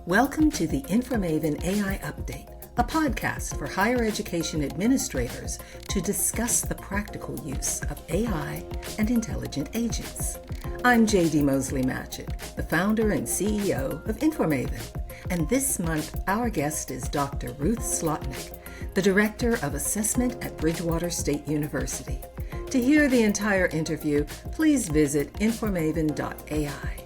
Welcome to the InforMaven AI Update, a podcast for higher education administrators to discuss the practical use of AI and intelligent agents. I'm JD Mosley-Matchett, the founder and CEO of InforMaven, and this month our guest is Dr. Ruth Slotnick, the Director of Assessment at Bridgewater State University. To hear the entire interview, please visit informaven.ai.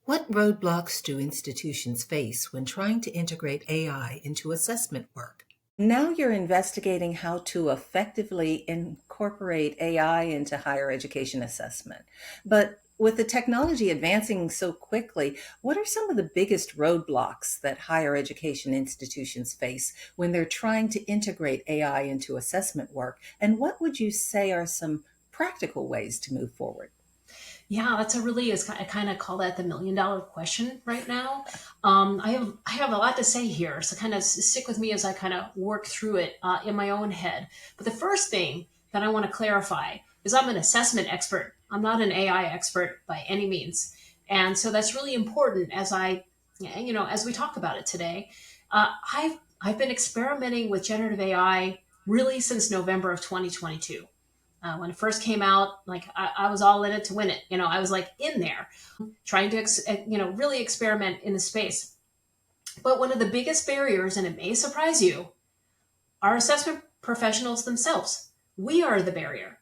What roadblocks do institutions face when trying to integrate AI into assessment work? Now you're investigating how to effectively incorporate AI into higher education assessment. But with the technology advancing so quickly, what are some of the biggest roadblocks that higher education institutions face when they're trying to integrate AI into assessment work? And what would you say are some practical ways to move forward? Yeah, that's I kind of call that the $1,000,000 question right now. I have a lot to say here, so kind of stick with me as I kind of work through it in my own head. But the first thing that I want to clarify is I'm an assessment expert. I'm not an AI expert by any means. And so that's really important as we talk about it today. I've been experimenting with generative AI really since November of 2022. When it first came out, I was all in it to win it. I was like in there trying to, really experiment in the space. But one of the biggest barriers, and it may surprise you, are assessment professionals themselves. We are the barrier.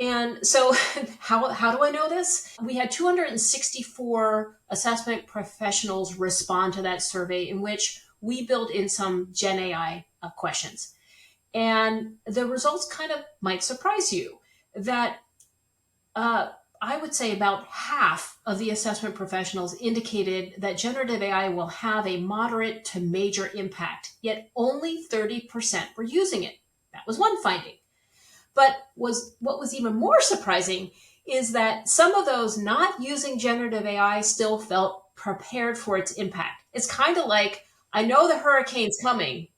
And so how do I know this? We had 264 assessment professionals respond to that survey in which we built in some Gen AI questions. And the results kind of might surprise you that I would say about half of the assessment professionals indicated that generative AI will have a moderate to major impact, yet only 30% were using it. That was one finding. But what was even more surprising is that some of those not using generative AI still felt prepared for its impact. It's kind of like, I know the hurricane's coming,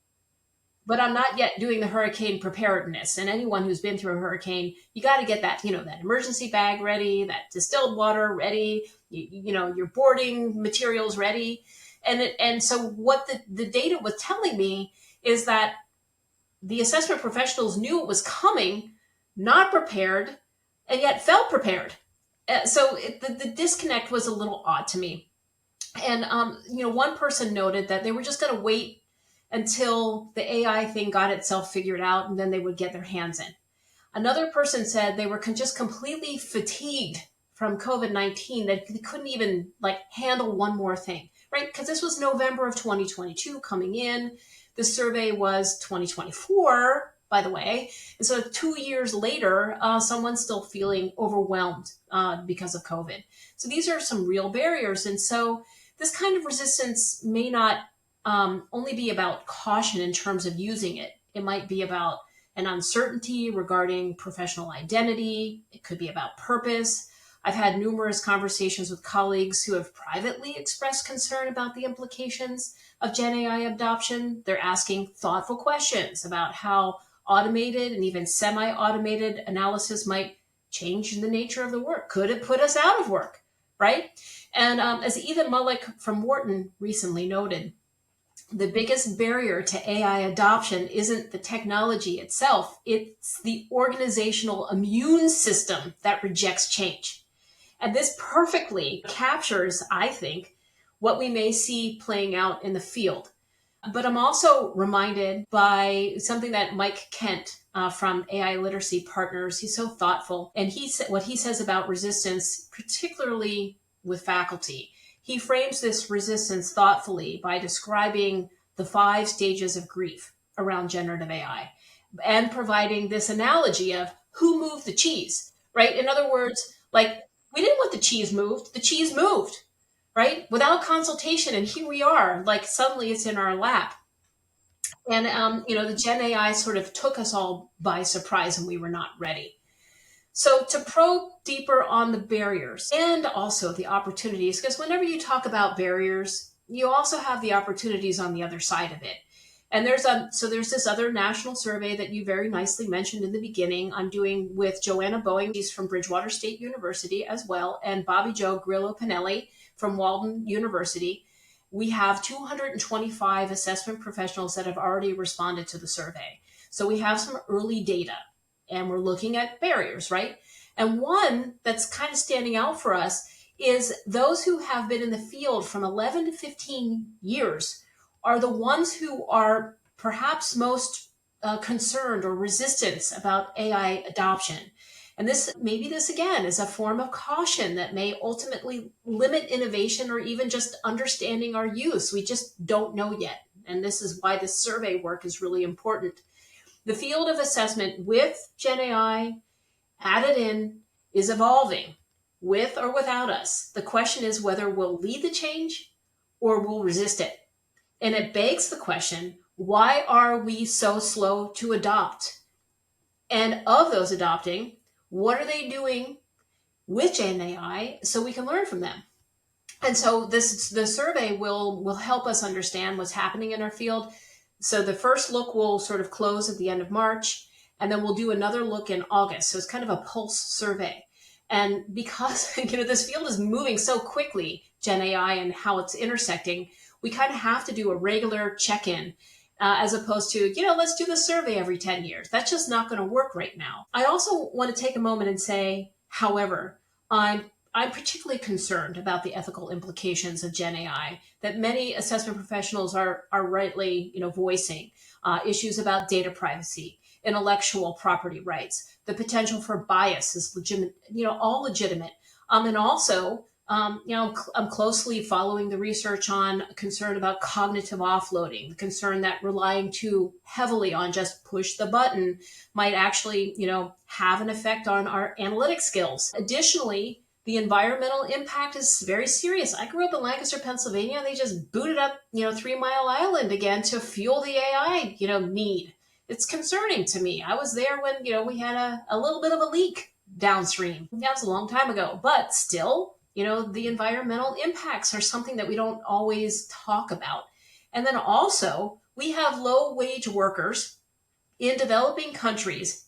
but I'm not yet doing the hurricane preparedness. And anyone who's been through a hurricane, you got to get that, that emergency bag ready, that distilled water ready, your boarding materials ready. And so what the data was telling me is that the assessment professionals knew it was coming, not prepared, and yet felt prepared. So the disconnect was a little odd to me. And, one person noted that they were just going to wait until the AI thing got itself figured out, and then they would get their hands in. Another person said they were just completely fatigued from COVID-19, that they couldn't even handle one more thing, right? Because this was November of 2022 coming in. The survey was 2024, by the way. And so 2 years later, someone's still feeling overwhelmed because of COVID. So these are some real barriers. And so this kind of resistance may not only be about caution in terms of using it. It might be about an uncertainty regarding professional identity. It could be about purpose. I've had numerous conversations with colleagues who have privately expressed concern about the implications of Gen AI adoption. They're asking thoughtful questions about how automated and even semi-automated analysis might change the nature of the work. Could it put us out of work, right? And as Ethan Mullick from Wharton recently noted, the biggest barrier to AI adoption isn't the technology itself, it's the organizational immune system that rejects change. And this perfectly captures, I think, what we may see playing out in the field. But I'm also reminded by something that Mike Kent from AI Literacy Partners, he's so thoughtful, and what he says about resistance, particularly with faculty. He frames this resistance thoughtfully by describing the 5 stages of grief around generative AI and providing this analogy of who moved the cheese, right? In other words, we didn't want the cheese moved, right? Without consultation. And here we are, suddenly it's in our lap. And, the Gen AI sort of took us all by surprise and we were not ready. So to probe deeper on the barriers and also the opportunities, because whenever you talk about barriers, you also have the opportunities on the other side of it. And there's this other national survey that you very nicely mentioned in the beginning. I'm doing with Joanna Boeing, she's from Bridgewater State University as well, and Bobby Joe Grillo Pinelli from Walden University. We have 225 assessment professionals that have already responded to the survey. So we have some early data and we're looking at barriers, right? And one that's kind of standing out for us is those who have been in the field from 11 to 15 years are the ones who are perhaps most concerned or resistant about AI adoption. And this again is a form of caution that may ultimately limit innovation or even just understanding our use. We just don't know yet. And this is why this survey work is really important. The field of assessment with Gen AI added in is evolving with or without us. The question is whether we'll lead the change or we'll resist it. And it begs the question, why are we so slow to adopt? And of those adopting, what are they doing with Gen AI so we can learn from them? And so the survey will help us understand what's happening in our field. So the first look will sort of close at the end of March, and then we'll do another look in August. So it's kind of a pulse survey. And because this field is moving so quickly, Gen AI and how it's intersecting, we kind of have to do a regular check-in as opposed to, let's do the survey every 10 years. That's just not going to work right now. I also want to take a moment and say, however, I'm particularly concerned about the ethical implications of Gen AI that many assessment professionals are rightly, voicing issues about data privacy, intellectual property rights, the potential for bias is legitimate, all legitimate. And also, I'm closely following the research on concern about cognitive offloading, the concern that relying too heavily on just push the button might actually, have an effect on our analytic skills. Additionally, the environmental impact is very serious. I grew up in Lancaster, Pennsylvania. They just booted up, 3 Mile Island again to fuel the AI, need. It's concerning to me. I was there when, we had a little bit of a leak downstream. That was a long time ago, but still, the environmental impacts are something that we don't always talk about. And then also, we have low-wage workers in developing countries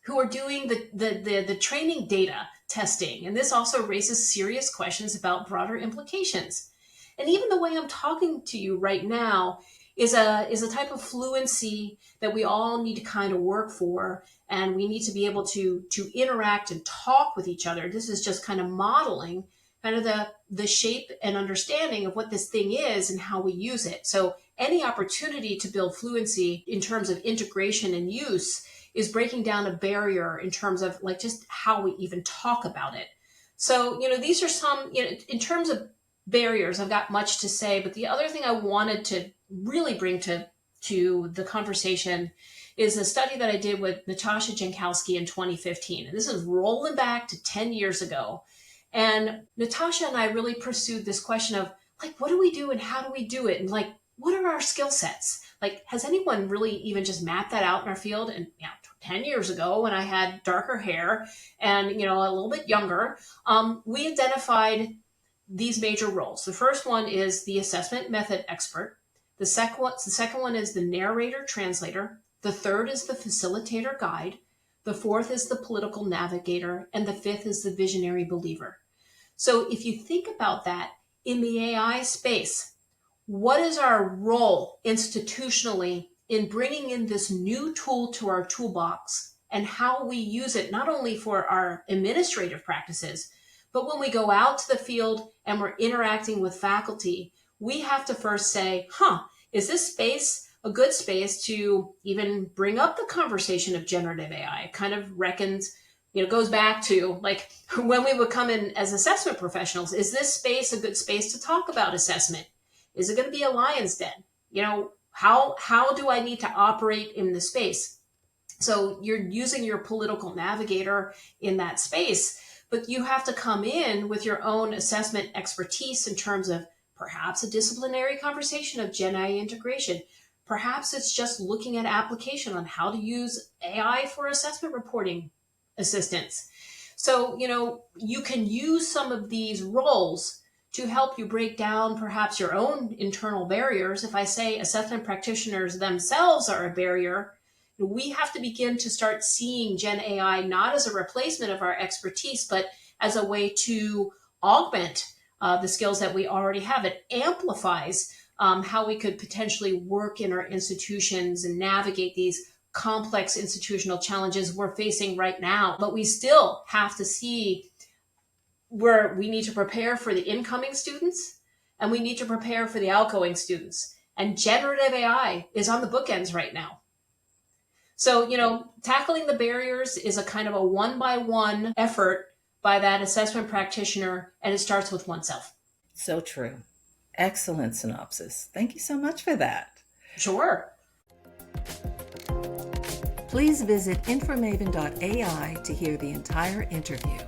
who are doing the training data testing. And this also raises serious questions about broader implications. And even the way I'm talking to you right now is a type of fluency that we all need to kind of work for, and we need to be able to interact and talk with each other. This is just kind of modeling kind of the shape and understanding of what this thing is and how we use it. So any opportunity to build fluency in terms of integration and use is breaking down a barrier in terms of just how we even talk about it. So, these are some, in terms of barriers, I've got much to say, but the other thing I wanted to really bring to the conversation is a study that I did with Natasha Jankowski in 2015. And this is rolling back to 10 years ago. And Natasha and I really pursued this question of what do we do and how do we do it? And what are our skill sets? Has anyone really even just mapped that out in our field? And 10 years ago when I had darker hair and, a little bit younger, we identified these major roles. The first one is the assessment method expert. The second one is the narrator translator. The third is the facilitator guide. The fourth is the political navigator. And the fifth is the visionary believer. So if you think about that in the AI space, what is our role institutionally in bringing in this new tool to our toolbox and how we use it, not only for our administrative practices, but when we go out to the field and we're interacting with faculty, we have to first say, is this space a good space to even bring up the conversation of generative AI? It kind of reckons, goes back to when we would come in as assessment professionals. Is this space a good space to talk about assessment? Is it going to be a lion's den? How do I need to operate in the space? So you're using your political navigator in that space, but you have to come in with your own assessment expertise in terms of perhaps a disciplinary conversation of Gen AI integration. Perhaps it's just looking at application on how to use AI for assessment reporting assistance. So, you can use some of these roles to help you break down perhaps your own internal barriers. If I say assessment practitioners themselves are a barrier, we have to begin to start seeing Gen AI not as a replacement of our expertise, but as a way to augment the skills that we already have. It amplifies how we could potentially work in our institutions and navigate these complex institutional challenges we're facing right now. But we still have to see where we need to prepare for the incoming students and we need to prepare for the outgoing students. And generative AI is on the bookends right now. So, tackling the barriers is a kind of a one-by-one effort by that assessment practitioner, and it starts with oneself. So true. Excellent synopsis. Thank you so much for that. Sure. Please visit InforMaven.ai to hear the entire interview.